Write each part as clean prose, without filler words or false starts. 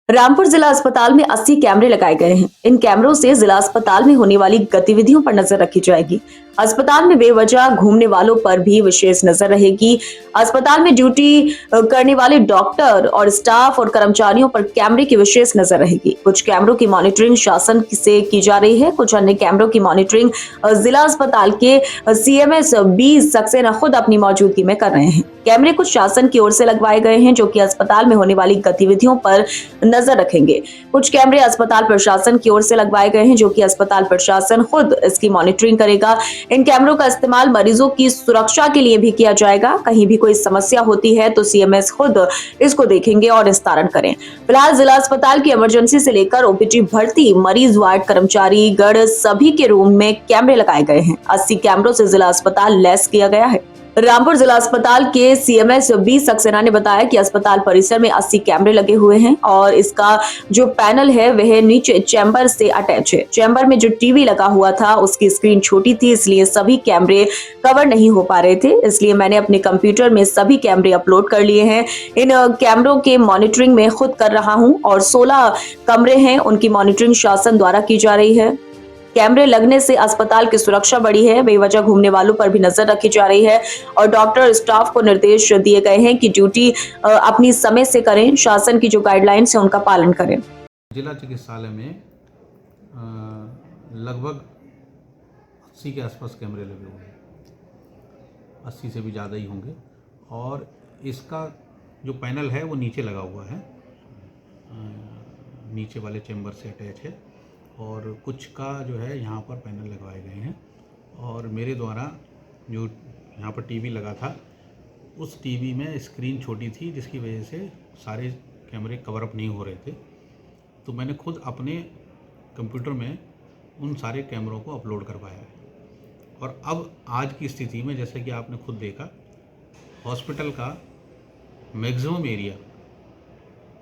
रामपुर जिला अस्पताल में 80 कैमरे लगाए गए हैं। इन कैमरों से जिला अस्पताल में होने वाली गतिविधियों पर नजर रखी जाएगी। अस्पताल में बेवजह घूमने वालों पर भी विशेष नजर रहेगी। अस्पताल में ड्यूटी करने वाले डॉक्टर और स्टाफ और कर्मचारियों पर कैमरे की विशेष नजर रहेगी। कुछ कैमरों की मॉनिटरिंग शासन से की जा रही है, कुछ अन्य कैमरों की मॉनिटरिंग जिला अस्पताल के सीएमएस बी सक्सेना खुद अपनी मौजूदगी में कर रहे हैं। कैमरे कुछ शासन की ओर से लगवाए गए हैं, जो कि अस्पताल में होने वाली गतिविधियों पर नजर रखेंगे। कुछ कैमरे अस्पताल प्रशासन की ओर से लगवाए गए हैं, जो कि अस्पताल प्रशासन खुद इसकी मॉनिटरिंग करेगा। इन कैमरों का इस्तेमाल मरीजों की सुरक्षा के लिए भी किया जाएगा। कहीं भी कोई समस्या होती है तो सीएमएस खुद इसको देखेंगे और निस्तारण करें। फिलहाल जिला अस्पताल की इमरजेंसी से लेकर ओपीडी भर्ती, मरीज वार्ड, कर्मचारी गण सभी के रूम में कैमरे लगाए गए हैं। 80 कैमरों से जिला अस्पताल लैस किया गया है। रामपुर जिला अस्पताल के सीएमएस बी सक्सेना ने बताया कि अस्पताल परिसर में 80 कैमरे लगे हुए हैं और इसका जो पैनल है वह नीचे चैम्बर से अटैच है। चैम्बर में जो टीवी लगा हुआ था उसकी स्क्रीन छोटी थी, इसलिए सभी कैमरे कवर नहीं हो पा रहे थे। इसलिए मैंने अपने कंप्यूटर में सभी कैमरे अपलोड कर लिए हैं। इन कैमरों के मॉनिटरिंग में खुद कर रहा हूं और 16 कमरे हैं, उनकी मॉनिटरिंग शासन द्वारा की जा रही है। कैमरे लगने से अस्पताल की सुरक्षा बढ़ी है। बेवजह घूमने वालों पर भी नजर रखी जा रही है और डॉक्टर स्टाफ को निर्देश दिए गए हैं कि ड्यूटी अपनी समय से करें। शासन की जो गाइडलाइंस है उनका पालन करें। जिला चिकित्सालय में लगभग 80 के आसपास कैमरे लगे हुए हैं, 80 से भी ज़्यादा ही होंगे। और इसका जो पैनल है वो नीचे लगा हुआ है, नीचे वाले चैम्बर से अटैच है। और कुछ का जो है यहाँ पर पैनल लगवाए गए हैं। और मेरे द्वारा जो यहाँ पर टीवी लगा था उस टीवी में स्क्रीन छोटी थी, जिसकी वजह से सारे कैमरे कवर अप नहीं हो रहे थे। तो मैंने खुद अपने कंप्यूटर में उन सारे कैमरों को अपलोड करवाया है। और अब आज की स्थिति में, जैसे कि आपने खुद देखा, हॉस्पिटल का मैक्सिमम एरिया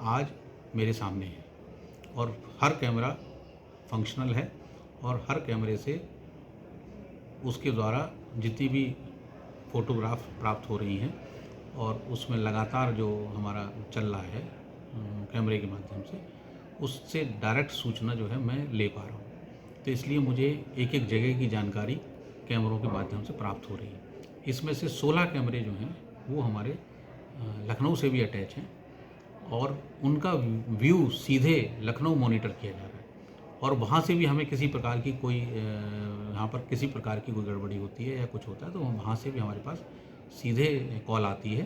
आज मेरे सामने है और हर कैमरा फंक्शनल है और हर कैमरे से उसके द्वारा जितनी भी फ़ोटोग्राफ प्राप्त हो रही हैं और उसमें लगातार जो हमारा चल रहा है कैमरे के माध्यम से, उससे डायरेक्ट सूचना जो है मैं ले पा रहा हूँ। तो इसलिए मुझे एक एक जगह की जानकारी कैमरों के माध्यम से प्राप्त हो रही है। इसमें से 16 कैमरे जो हैं वो हमारे लखनऊ से भी अटैच हैं और उनका व्यू सीधे लखनऊ मॉनिटर किया जा रहा है। और वहाँ से भी हमें किसी प्रकार की कोई यहाँ पर किसी प्रकार की कोई गड़बड़ी होती है या कुछ होता है तो वहाँ से भी हमारे पास सीधे कॉल आती है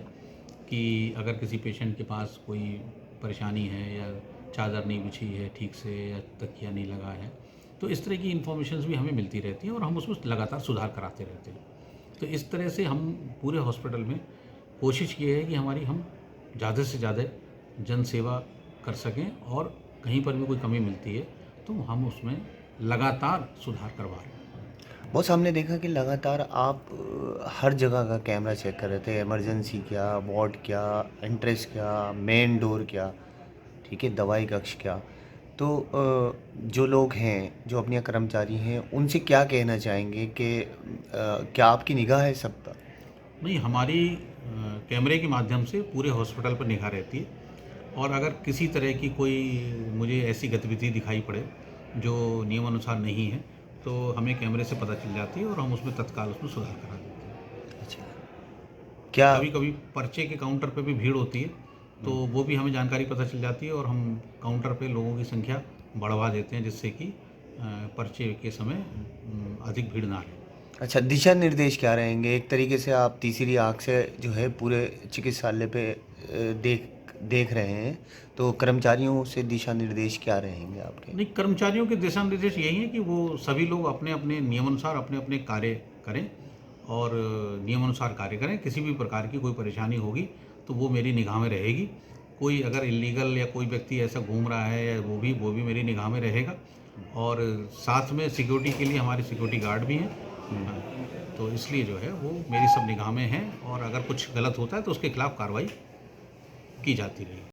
कि अगर किसी पेशेंट के पास कोई परेशानी है या चादर नहीं बिछी है ठीक से या तकिया नहीं लगा है, तो इस तरह की इन्फॉर्मेशंस भी हमें मिलती रहती हैं और हम उसमें लगातार सुधार कराते रहते हैं। तो इस तरह से हम पूरे हॉस्पिटल में कोशिश ये है कि हम ज़्यादा से ज़्यादा जन सेवा कर सकें और कहीं पर भी कोई कमी मिलती है तो हम उसमें लगातार सुधार करवा रहे हैं। बॉस, हमने देखा कि लगातार आप हर जगह का कैमरा चेक कर रहे थे। इमरजेंसी क्या, वार्ड क्या, एंट्रेंस क्या, मेन डोर क्या, ठीक है, दवाई कक्ष क्या। तो जो लोग हैं, जो अपने कर्मचारी हैं, उनसे क्या कहना चाहेंगे कि क्या आपकी निगाह है सब पर? नहीं, हमारी कैमरे के माध्यम से पूरे हॉस्पिटल पर निगाह रहती है और अगर किसी तरह की कोई मुझे ऐसी गतिविधि दिखाई पड़े जो नियमानुसार नहीं है तो हमें कैमरे से पता चल जाती है और हम उसमें तत्काल उसमें सुधार करा देते हैं। अच्छा, क्या कभी कभी पर्चे के काउंटर पे भी भीड़ होती है तो वो भी हमें जानकारी पता चल जाती है और हम काउंटर पे लोगों की संख्या बढ़वा देते हैं जिससे कि पर्चे के समय अधिक भीड़ ना रहे। अच्छा, दिशा निर्देश क्या रहेंगे? एक तरीके से आप तीसरी आँख से जो है पूरे चिकित्सालय पे देख रहे हैं, तो कर्मचारियों से दिशा निर्देश क्या रहेंगे आपके? नहीं, कर्मचारियों के दिशा निर्देश यही है कि वो सभी लोग अपने अपने नियमानुसार अपने अपने कार्य करें और नियमानुसार कार्य करें। किसी भी प्रकार की कोई परेशानी होगी तो वो मेरी निगाह में रहेगी। कोई अगर इलीगल या कोई व्यक्ति ऐसा घूम रहा है या वो भी मेरी निगाह में रहेगा। और साथ में सिक्योरिटी के लिए हमारे सिक्योरिटी गार्ड भी हैं। तो इसलिए जो है वो मेरी सब निगाह में हैं और अगर कुछ गलत होता है तो उसके खिलाफ कार्रवाई की जाती रहेगी।